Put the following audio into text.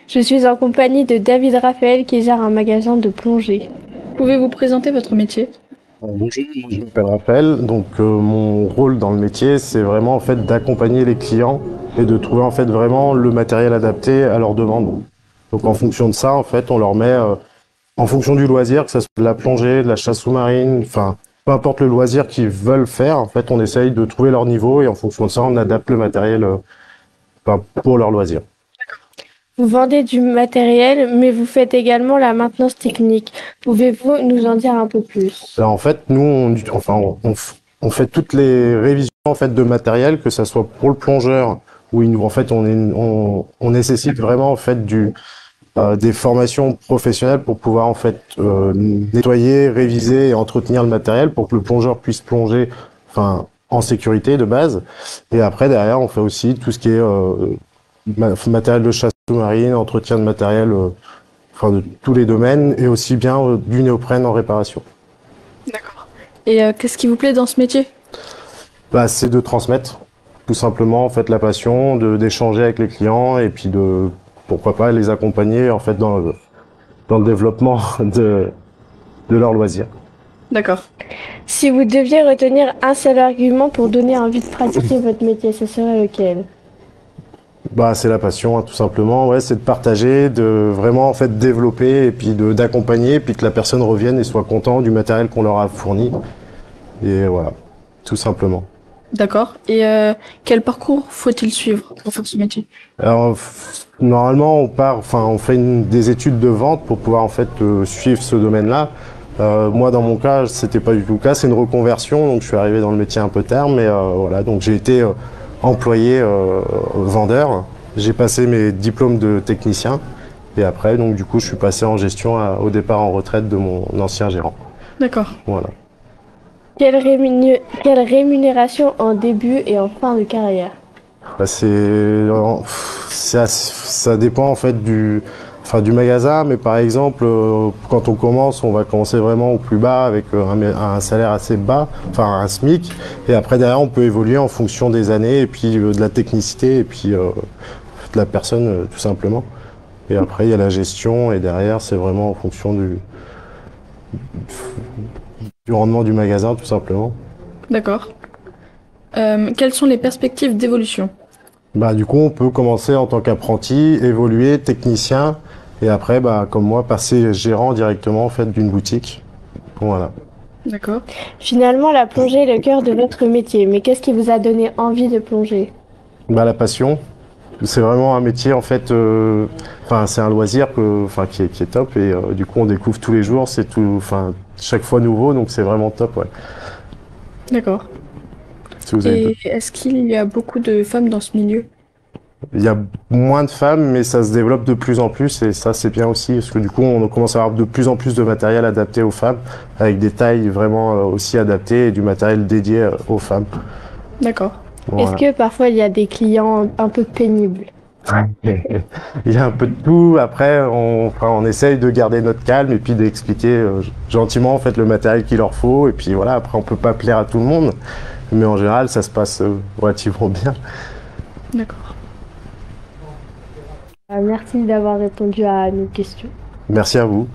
Je suis en compagnie de David Raphaël qui gère un magasin de plongée. Pouvez-vous présenter votre métier? Bonjour, moi je m'appelle Raphaël. Mon rôle dans le métier, c'est vraiment en fait d'accompagner les clients et de trouver en fait vraiment le matériel adapté à leurs demandes. Donc en fonction de ça, en fait, on leur met en fonction du loisir, que ce soit de la plongée, de la chasse sous-marine, enfin peu importe le loisir qu'ils veulent faire, en fait, on essaye de trouver leur niveau et en fonction de ça, on adapte le matériel pour leur loisir. Vous vendez du matériel, mais vous faites également la maintenance technique. Pouvez-vous nous en dire un peu plus? Alors, en fait, nous, on fait toutes les révisions en fait de matériel, que ça soit pour le plongeur, où en fait, on nécessite vraiment en fait des formations professionnelles pour pouvoir en fait nettoyer, réviser et entretenir le matériel pour que le plongeur puisse plonger, en sécurité de base. Et après, derrière, on fait aussi tout ce qui est matériel de chasse sous-marine, entretien de matériel. De tous les domaines, et aussi bien du néoprène en réparation. D'accord. Et qu'est-ce qui vous plaît dans ce métier? C'est de transmettre tout simplement en fait la passion, d'échanger avec les clients et puis de pourquoi pas les accompagner en fait dans le développement de leurs loisirs. D'accord. Si vous deviez retenir un seul argument pour donner envie de pratiquer votre métier, ce serait lequel? C'est la passion, hein, tout simplement. Ouais, c'est de partager, de vraiment en fait développer et puis d'accompagner, puis que la personne revienne et soit content du matériel qu'on leur a fourni. Et voilà, tout simplement. D'accord. Et quel parcours faut-il suivre pour faire ce métier? Alors, normalement, on fait des études de vente pour pouvoir en fait suivre ce domaine-là. Moi, dans mon cas, c'était pas du tout le cas. C'est une reconversion, donc je suis arrivé dans le métier un peu tard, mais voilà. Donc j'ai été employé vendeur. J'ai passé mes diplômes de technicien et après, donc du coup, je suis passé en gestion au départ en retraite de mon ancien gérant. D'accord. Voilà. Quelle rémunération en début et en fin de carrière? Ça dépend en fait du magasin, mais par exemple, quand on commence, on va commencer vraiment au plus bas avec un salaire assez bas, enfin un SMIC, et après derrière on peut évoluer en fonction des années et puis de la technicité et puis de la personne tout simplement. Et après il y a la gestion et derrière c'est vraiment en fonction du rendement du magasin tout simplement. D'accord. Quelles sont les perspectives d'évolution? Du coup, on peut commencer en tant qu'apprenti, évoluer, technicien, et après, comme moi, passer gérant directement en fait d'une boutique. Voilà. D'accord. Finalement, la plongée est le cœur de votre métier, mais qu'est-ce qui vous a donné envie de plonger? La passion, c'est vraiment un métier en fait. C'est un loisir qui est top et du coup, on découvre tous les jours. C'est tout, chaque fois nouveau, donc c'est vraiment top, ouais. D'accord. Si vous avez Et est-ce qu'il y a beaucoup de femmes dans ce milieu? Il y a moins de femmes, mais ça se développe de plus en plus et ça c'est bien aussi parce que du coup on commence à avoir de plus en plus de matériel adapté aux femmes avec des tailles vraiment aussi adaptées et du matériel dédié aux femmes. D'accord. Voilà. Est-ce que parfois il y a des clients un peu pénibles? Il y a un peu de tout. Après, on essaye de garder notre calme et puis d'expliquer gentiment en fait le matériel qu'il leur faut et puis voilà. Après, on peut pas plaire à tout le monde, mais en général, ça se passe relativement bien. D'accord. Merci d'avoir répondu à nos questions. Merci à vous.